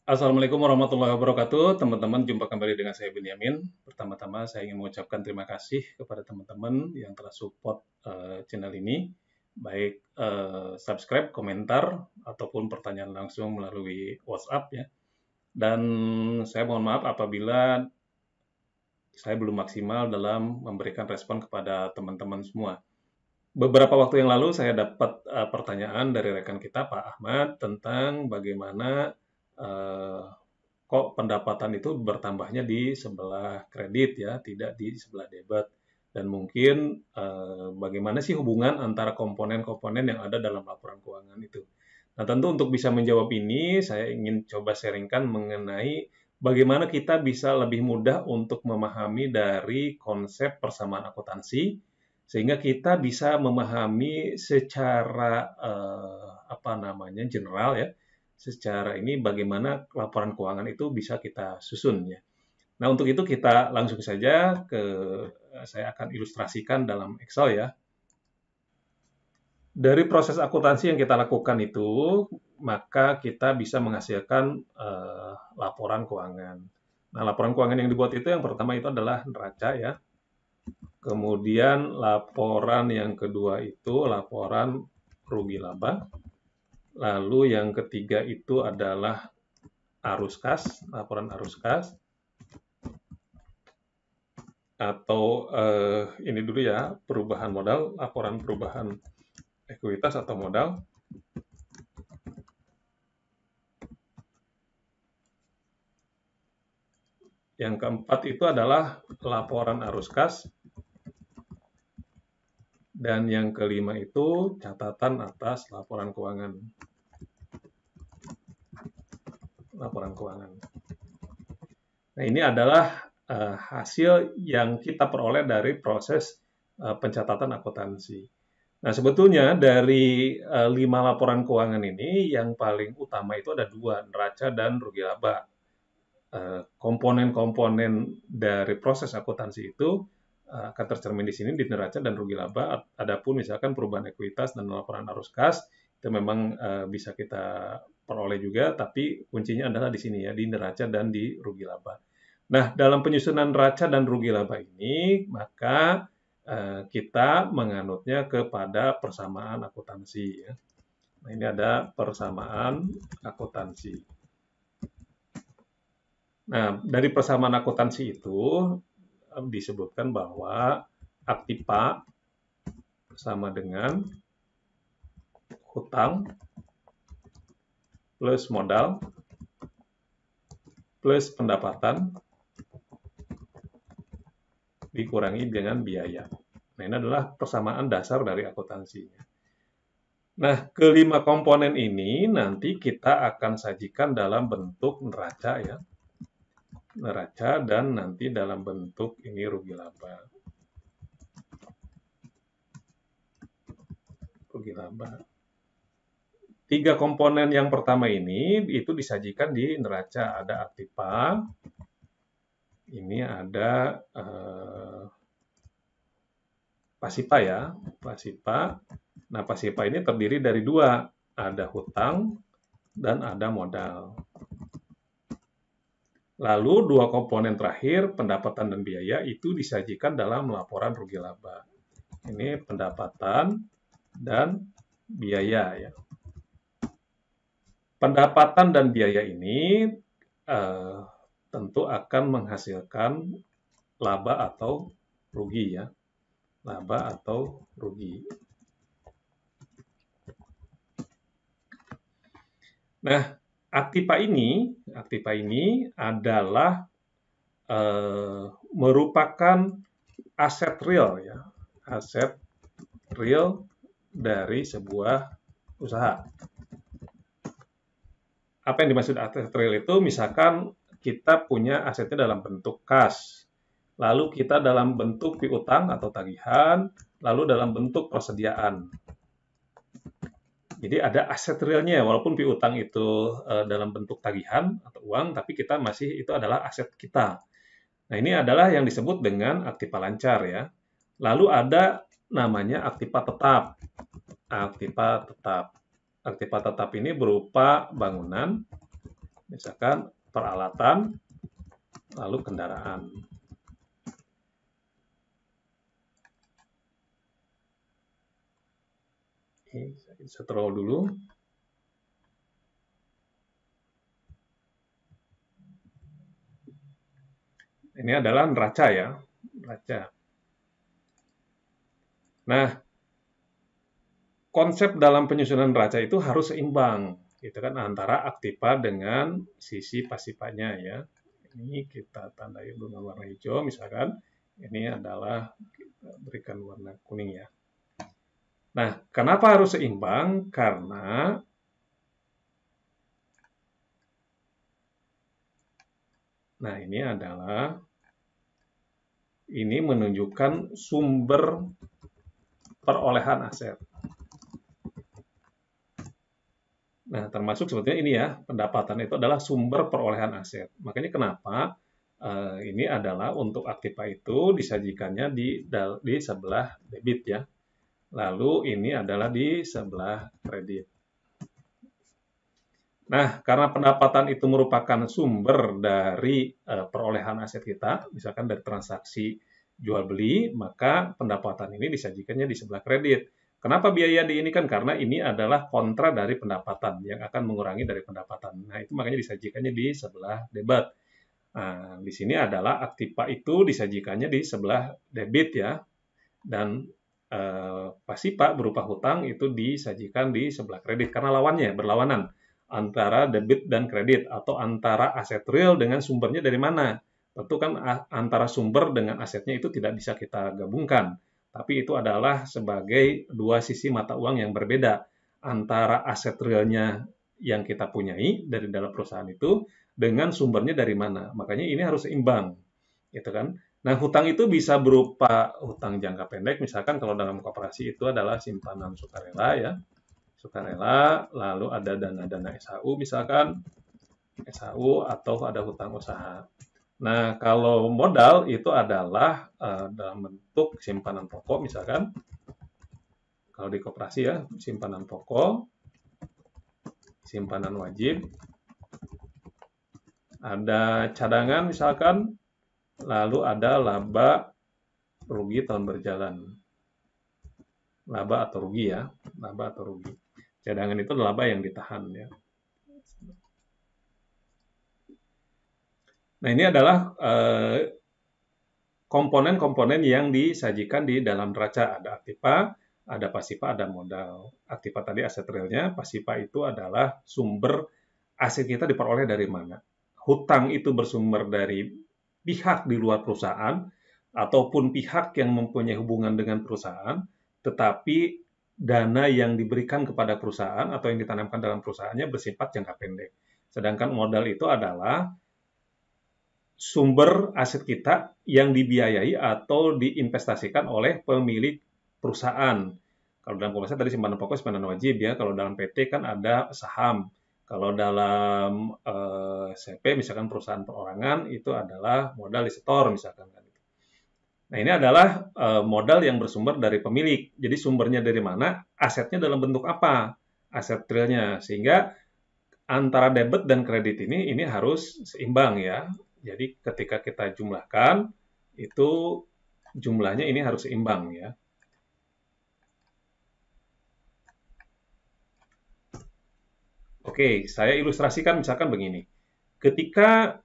Assalamualaikum warahmatullahi wabarakatuh. Teman-teman, jumpa kembali dengan saya Benyamin. Pertama-tama saya ingin mengucapkan terima kasih kepada teman-teman yang telah support channel ini, baik subscribe, komentar, ataupun pertanyaan langsung melalui WhatsApp ya. Dan saya mohon maaf apabila saya belum maksimal dalam memberikan respon kepada teman-teman semua. Beberapa waktu yang lalu saya dapat pertanyaan dari rekan kita Pak Ahmad tentang bagaimana eh, kok pendapatan itu bertambahnya di sebelah kredit ya, tidak di sebelah debit. Dan mungkin bagaimana sih hubungan antara komponen-komponen yang ada dalam laporan keuangan itu. Nah, tentu untuk bisa menjawab ini, saya ingin coba sharingkan mengenai bagaimana kita bisa lebih mudah untuk memahami dari konsep persamaan akuntansi, sehingga kita bisa memahami secara apa namanya general ya, secara ini bagaimana laporan keuangan itu bisa kita susun ya. Nah, untuk itu kita langsung saja ke saya akan ilustrasikan dalam Excel ya. Dari proses akuntansi yang kita lakukan itu, maka kita bisa menghasilkan laporan keuangan. Nah, laporan keuangan yang dibuat itu yang pertama itu adalah neraca ya. Kemudian laporan yang kedua itu laporan rugi laba. Lalu yang ketiga itu adalah arus kas, laporan arus kas. Atau ini dulu ya, perubahan modal, laporan perubahan ekuitas atau modal. Yang keempat itu adalah laporan arus kas. Dan yang kelima itu catatan atas laporan keuangan. Laporan keuangan. Nah, ini adalah hasil yang kita peroleh dari proses pencatatan akuntansi. Nah, sebetulnya dari 5 laporan keuangan ini, yang paling utama itu ada 2, neraca dan rugi laba. Komponen-komponen dari proses akuntansi itu akan tercermin di sini di neraca dan rugi laba. Adapun misalkan perubahan ekuitas dan laporan arus kas itu memang bisa kita peroleh juga, tapi kuncinya adalah di sini ya, di neraca dan di rugi laba. Nah, dalam penyusunan neraca dan rugi laba ini, maka kita menganutnya kepada persamaan akuntansi ya. Nah, ini ada persamaan akuntansi. Nah, dari persamaan akuntansi itu disebutkan bahwa aktiva sama dengan hutang plus modal plus pendapatan dikurangi dengan biaya. Nah, ini adalah persamaan dasar dari akuntansinya. Nah, kelima komponen ini nanti kita akan sajikan dalam bentuk neraca ya. Neraca dan nanti dalam bentuk ini rugi laba. Rugi laba. 3 komponen yang pertama ini itu disajikan di neraca. Ada aktiva, ini ada pasipa ya, pasipa. Nah, pasipa ini terdiri dari 2, ada hutang dan ada modal. Lalu 2 komponen terakhir, pendapatan dan biaya, itu disajikan dalam laporan rugi laba. Ini pendapatan dan biaya ya. Pendapatan dan biaya ini tentu akan menghasilkan laba atau rugi ya. Laba atau rugi. Nah, aktiva ini adalah merupakan aset real ya, aset real dari sebuah usaha. Apa yang dimaksud aset real itu? Misalkan kita punya asetnya dalam bentuk kas, lalu kita dalam bentuk piutang atau tagihan, lalu dalam bentuk persediaan. Jadi ada aset realnya, walaupun piutang itu dalam bentuk tagihan atau uang, tapi kita masih itu adalah aset kita. Nah, ini adalah yang disebut dengan aktiva lancar ya. Lalu ada namanya aktiva tetap. Aktiva tetap. Aktiva tetap ini berupa bangunan Misalkan peralatan, lalu kendaraan. Oke, saya scroll dulu. Ini adalah neraca ya, neraca. Nah, konsep dalam penyusunan neraca itu harus seimbang, gitu kan, antara aktiva dengan sisi pasifanya ya. Ini kita tandai dengan warna hijau, misalkan ini adalah kita berikan warna kuning ya. Nah, kenapa harus seimbang? Karena nah ini menunjukkan sumber perolehan aset. Nah, termasuk sebetulnya ini ya, pendapatan itu adalah sumber perolehan aset. Makanya kenapa ini adalah untuk aktiva itu disajikannya di sebelah debit ya. Lalu ini adalah di sebelah kredit. Nah, karena pendapatan itu merupakan sumber dari perolehan aset kita, misalkan dari transaksi jual beli, maka pendapatan ini disajikannya di sebelah kredit. Kenapa biaya di ini kan? Karena ini adalah kontra dari pendapatan yang akan mengurangi dari pendapatan. Nah, itu makanya disajikannya di sebelah debit. Nah, di sini adalah aktiva itu disajikannya di sebelah debit ya, dan pasiva berupa hutang itu disajikan di sebelah kredit karena lawannya berlawanan antara debit dan kredit atau antara aset real dengan sumbernya dari mana. Tentu kan antara sumber dengan asetnya itu tidak bisa kita gabungkan, tapi itu adalah sebagai dua sisi mata uang yang berbeda antara aset realnya yang kita punyai dari dalam perusahaan itu dengan sumbernya dari mana. Makanya ini harus seimbang, gitu kan. Nah, hutang itu bisa berupa hutang jangka pendek, misalkan kalau dalam koperasi itu adalah simpanan sukarela ya, sukarela, lalu ada dana-dana SHU misalkan, SHU atau ada hutang usaha. Nah, kalau modal itu adalah dalam bentuk simpanan pokok misalkan, kalau di koperasi ya, simpanan pokok, simpanan wajib, ada cadangan misalkan, lalu ada laba rugi tahun berjalan. Laba atau rugi ya, laba atau rugi. Cadangan itu laba yang ditahan ya. Nah, ini adalah komponen-komponen yang disajikan di dalam neraca. Ada aktiva, ada pasiva, ada modal. Aktiva tadi aset realnya, pasiva itu adalah sumber aset kita diperoleh dari mana. Hutang itu bersumber dari pihak di luar perusahaan, ataupun pihak yang mempunyai hubungan dengan perusahaan, tetapi dana yang diberikan kepada perusahaan atau yang ditanamkan dalam perusahaannya bersifat jangka pendek. Sedangkan modal itu adalah sumber aset kita yang dibiayai atau diinvestasikan oleh pemilik perusahaan. Kalau dalam koperasi tadi simpanan pokok, simpanan wajib ya. Kalau dalam PT kan ada saham. Kalau dalam CP misalkan perusahaan perorangan itu adalah modal di setor misalkan. Nah, ini adalah modal yang bersumber dari pemilik. Jadi sumbernya dari mana? Asetnya dalam bentuk apa? Aset realnya. Sehingga antara debit dan kredit ini harus seimbang ya. Jadi ketika kita jumlahkan, itu jumlahnya ini harus seimbang ya. Oke, saya ilustrasikan misalkan begini. Ketika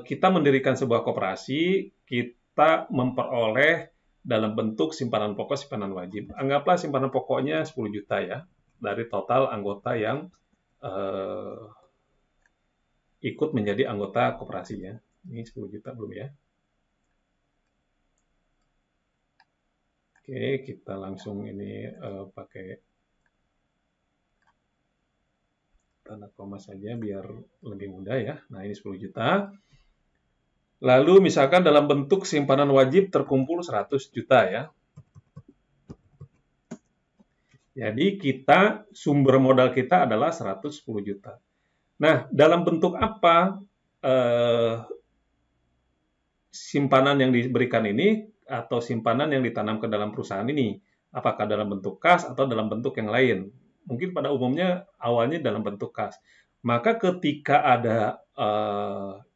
kita mendirikan sebuah koperasi, kita memperoleh dalam bentuk simpanan pokok, simpanan wajib. Anggaplah simpanan pokoknya 10 juta ya, dari total anggota yang ikut menjadi anggota koperasinya. Ini 10 juta belum ya. Oke, kita langsung ini pakai tanda koma saja biar lebih mudah ya. Nah, ini 10 juta. Lalu misalkan dalam bentuk simpanan wajib terkumpul 100 juta ya. Jadi kita sumber modal kita adalah 110 juta. Nah, dalam bentuk apa simpanan yang diberikan ini atau simpanan yang ditanam ke dalam perusahaan ini? Apakah dalam bentuk kas atau dalam bentuk yang lain? Mungkin pada umumnya awalnya dalam bentuk kas. Maka ketika ada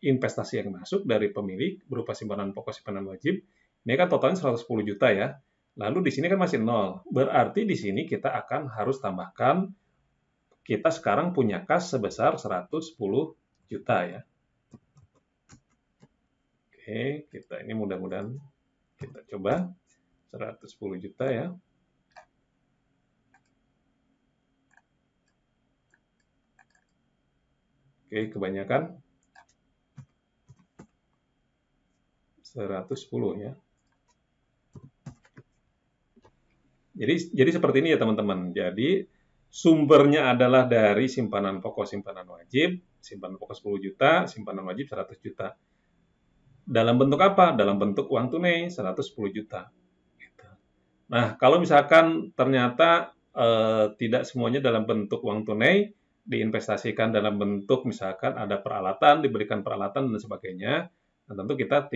investasi yang masuk dari pemilik berupa simpanan pokok, simpanan wajib, ini kan totalnya 110 juta ya. Lalu di sini kan masih nol. Berarti di sini kita akan harus tambahkan, kita sekarang punya kas sebesar 110 juta ya. Oke, kita ini mudah-mudahan kita coba 110 juta ya. Oke, kebanyakan 110 ya. Jadi seperti ini ya teman-teman. Jadi sumbernya adalah dari simpanan pokok, simpanan wajib, simpanan pokok 10 juta, simpanan wajib 100 juta. Dalam bentuk apa? Dalam bentuk uang tunai 110 juta. Nah, kalau misalkan ternyata tidak semuanya dalam bentuk uang tunai, diinvestasikan dalam bentuk misalkan ada peralatan, diberikan peralatan dan sebagainya, nah, tentu kita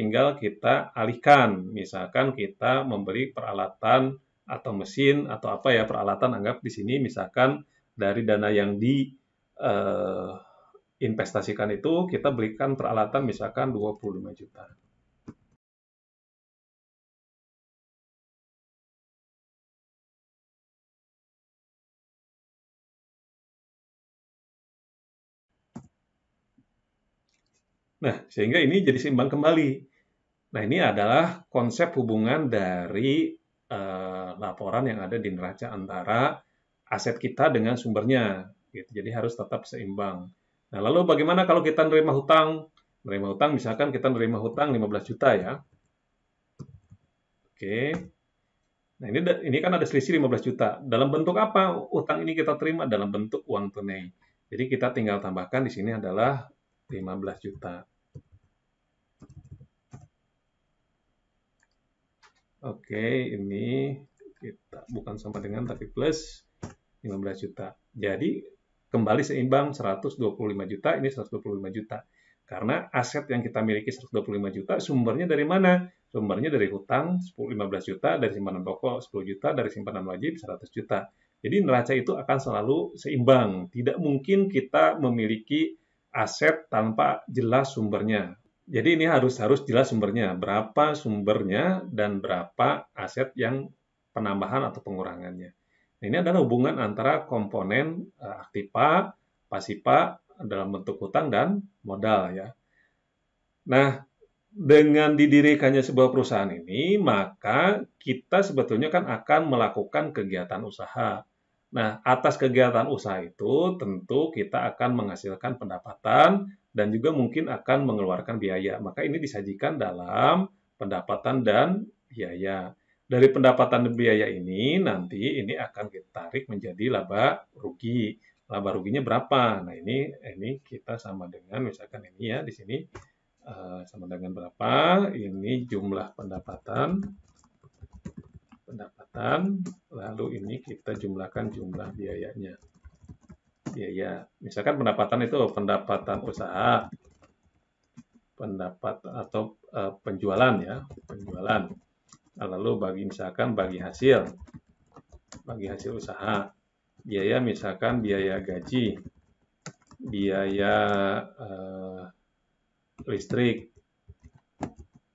alihkan. Misalkan kita membeli peralatan atau mesin atau apa ya, peralatan anggap di sini misalkan dari dana yang diinvestasikan itu kita belikan peralatan misalkan 25 juta. Nah, sehingga ini jadi seimbang kembali. Nah, ini adalah konsep hubungan dari laporan yang ada di neraca antara aset kita dengan sumbernya. Gitu. Jadi harus tetap seimbang. Nah, lalu bagaimana kalau kita nerima hutang? Nerima hutang, misalkan kita nerima hutang 15 juta ya. Oke. Nah, ini kan ada selisih 15 juta. Dalam bentuk apa hutang ini kita terima? Dalam bentuk uang tunai. Jadi kita tinggal tambahkan di sini adalah 15 juta. Oke, ini kita bukan sama dengan tapi plus 15 juta. Jadi kembali seimbang 125 juta, ini 125 juta. Karena aset yang kita miliki 125 juta, sumbernya dari mana? Sumbernya dari hutang 15 juta, dari simpanan pokok 10 juta, dari simpanan wajib 100 juta. Jadi neraca itu akan selalu seimbang. Tidak mungkin kita memiliki aset tanpa jelas sumbernya. Jadi ini harus jelas sumbernya, berapa sumbernya dan berapa aset yang penambahan atau pengurangannya. Nah, ini adalah hubungan antara komponen aktiva, pasiva dalam bentuk hutang dan modal ya. Nah, dengan didirikannya sebuah perusahaan ini, maka kita sebetulnya kan akan melakukan kegiatan usaha. Nah, atas kegiatan usaha itu tentu kita akan menghasilkan pendapatan dan juga mungkin akan mengeluarkan biaya. Maka ini disajikan dalam pendapatan dan biaya. Dari pendapatan dan biaya ini nanti ini akan kita tarik menjadi laba rugi. Laba ruginya berapa? Nah, ini kita sama dengan misalkan ini ya di sini sama dengan berapa? Ini jumlah pendapatan, lalu ini kita jumlahkan jumlah biayanya. Biaya, misalkan pendapatan itu pendapatan usaha, atau penjualan ya, penjualan. Nah, lalu misalkan bagi hasil usaha, biaya misalkan biaya gaji, biaya listrik,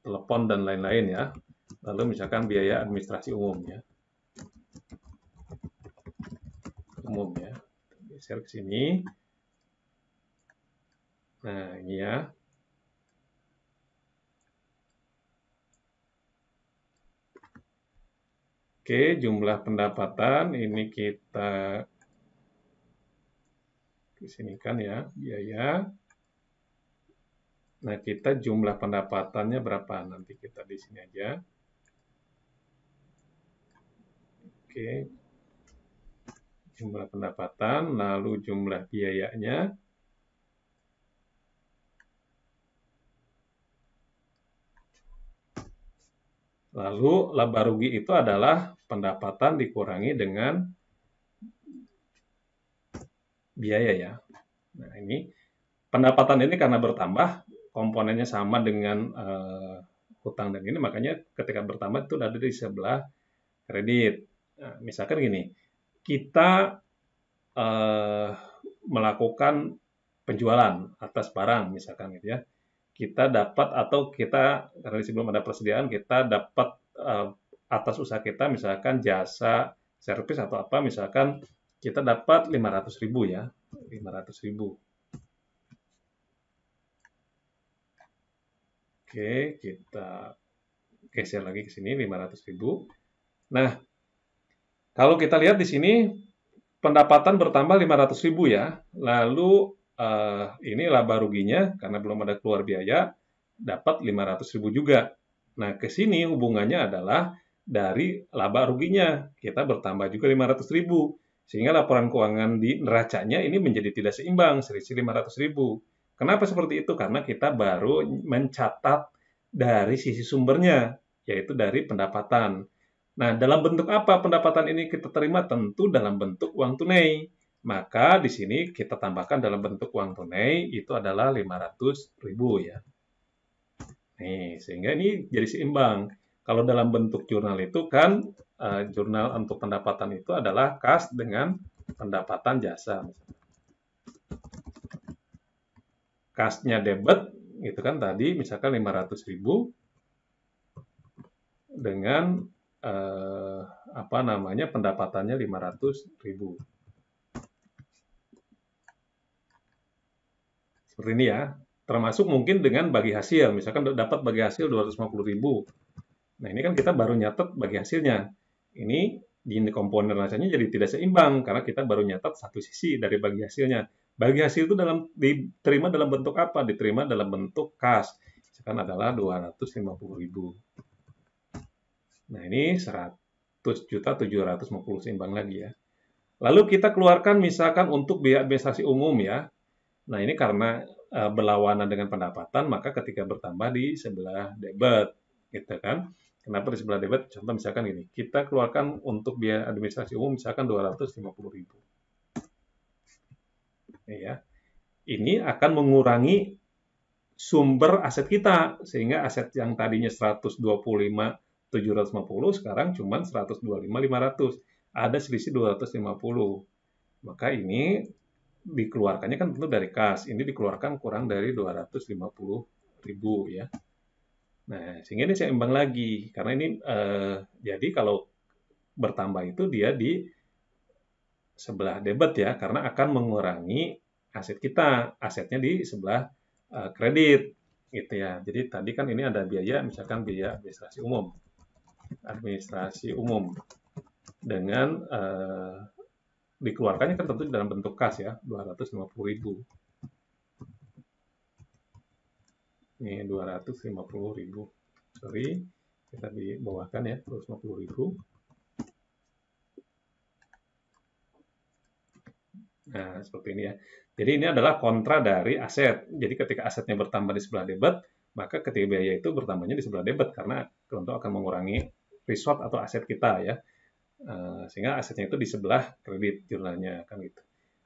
telepon dan lain-lain ya. Lalu misalkan biaya administrasi umum ya. Geser ke sini. Nah, ini ya. Oke, jumlah pendapatan ini kita kesinikan ya, biaya. Nah, kita jumlah pendapatannya berapa? Nanti kita di sini aja. Oke. Jumlah pendapatan, lalu jumlah biayanya. Lalu laba rugi itu adalah pendapatan dikurangi dengan biaya ya. Nah, ini pendapatan ini karena bertambah, komponennya sama dengan hutang dan ini, makanya ketika bertambah itu ada di sebelah kredit. Nah, misalkan gini, kita melakukan penjualan atas barang misalkan gitu ya. Kita dapat atau kita karena sebelum ada persediaan kita dapat atas usaha kita misalkan jasa servis atau apa misalkan kita dapat 500.000 ya, 500.000. Oke, kita geser lagi ke sini 500.000. Nah, kalau kita lihat di sini pendapatan bertambah 500.000 ya. Lalu ini laba ruginya karena belum ada keluar biaya dapat 500.000 juga. Nah, ke sini hubungannya adalah dari laba ruginya kita bertambah juga 500.000 sehingga laporan keuangan di neracanya ini menjadi tidak seimbang selisih 500.000. Kenapa seperti itu? Karena kita baru mencatat dari sisi sumbernya yaitu dari pendapatan. Nah, dalam bentuk apa pendapatan ini kita terima? Tentu dalam bentuk uang tunai. Maka di sini kita tambahkan dalam bentuk uang tunai itu adalah 500.000 ya. Nih, sehingga ini jadi seimbang. Kalau dalam bentuk jurnal itu kan jurnal untuk pendapatan itu adalah kas dengan pendapatan jasa. Kasnya debit gitu kan tadi misalkan 500.000 dengan apa namanya pendapatannya 500.000. Seperti ini ya. Termasuk mungkin dengan bagi hasil, misalkan dapat bagi hasil 250.000. Nah, ini kan kita baru nyatet bagi hasilnya. Ini di komponen rasanya jadi tidak seimbang karena kita baru nyatet satu sisi dari bagi hasilnya. Bagi hasil itu diterima dalam bentuk apa? Diterima dalam bentuk kas. Misalkan adalah 250.000. Nah, ini 100.750 seimbang lagi ya. Lalu kita keluarkan misalkan untuk biaya administrasi umum ya. Nah, ini karena berlawanan dengan pendapatan, maka ketika bertambah di sebelah debit, gitu kan. Kenapa di sebelah debit? Contoh misalkan ini, kita keluarkan untuk biaya administrasi umum misalkan 250.000. Ya. Ini akan mengurangi sumber aset kita, sehingga aset yang tadinya 125.750 sekarang cuma 125.500. Ada selisih 250. Maka ini dikeluarkannya kan tentu dari kas. Ini dikeluarkan kurang dari 250.000 ya. Nah, sehingga ini seimbang lagi. Karena ini jadi kalau bertambah itu dia di sebelah debit ya, karena akan mengurangi aset kita. Asetnya di sebelah kredit gitu ya. Jadi tadi kan ini ada biaya, misalkan biaya administrasi umum. Administrasi umum dengan dikeluarkannya kan tentu dalam bentuk kas ya, 250.000. Ini 250.000. Sorry, kita dibawahkan ya, 250.000. Nah, seperti ini ya. Jadi ini adalah kontra dari aset. Jadi ketika asetnya bertambah di sebelah debit, maka ketika biaya itu bertambahnya di sebelah debit karena tentu akan mengurangi resort atau aset kita ya. Sehingga asetnya itu di sebelah kredit jurnalnya kan gitu.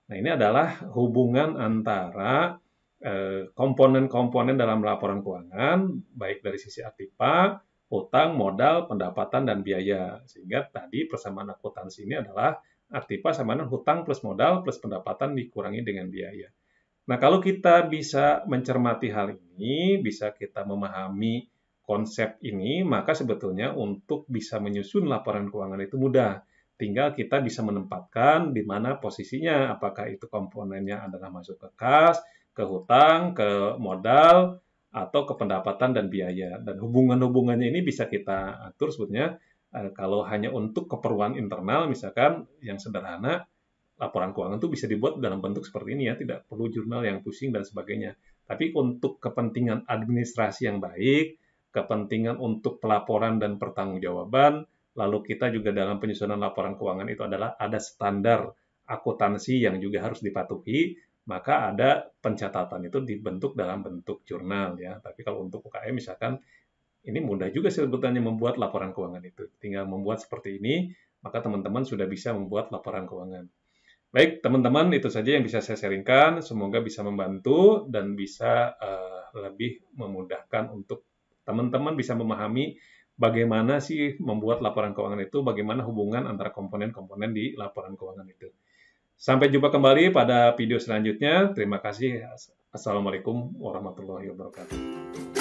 Nah, ini adalah hubungan antara komponen-komponen dalam laporan keuangan baik dari sisi aktiva, hutang, modal, pendapatan dan biaya. Sehingga tadi persamaan akuntansi ini adalah aktiva sama dengan hutang plus modal plus pendapatan dikurangi dengan biaya. Nah, kalau kita bisa mencermati hal ini, bisa kita memahami konsep ini, maka sebetulnya untuk bisa menyusun laporan keuangan itu mudah. Tinggal kita bisa menempatkan di mana posisinya, apakah itu komponennya adalah masuk ke kas, ke hutang, ke modal, atau ke pendapatan dan biaya. Dan hubungan-hubungannya ini bisa kita atur sebetulnya kalau hanya untuk keperluan internal, misalkan yang sederhana, laporan keuangan itu bisa dibuat dalam bentuk seperti ini ya, tidak perlu jurnal yang pusing dan sebagainya. Tapi untuk kepentingan administrasi yang baik, kepentingan untuk pelaporan dan pertanggungjawaban, lalu kita juga dalam penyusunan laporan keuangan itu adalah ada standar akuntansi yang juga harus dipatuhi, maka ada pencatatan itu dibentuk dalam bentuk jurnal ya. Tapi kalau untuk UKM misalkan ini mudah juga sebetulnya membuat laporan keuangan itu. Tinggal membuat seperti ini, maka teman-teman sudah bisa membuat laporan keuangan. Baik, teman-teman, itu saja yang bisa saya sharingkan. Semoga bisa membantu dan bisa lebih memudahkan untuk teman-teman bisa memahami bagaimana sih membuat laporan keuangan itu, bagaimana hubungan antara komponen-komponen di laporan keuangan itu. Sampai jumpa kembali pada video selanjutnya. Terima kasih. Assalamualaikum warahmatullahi wabarakatuh.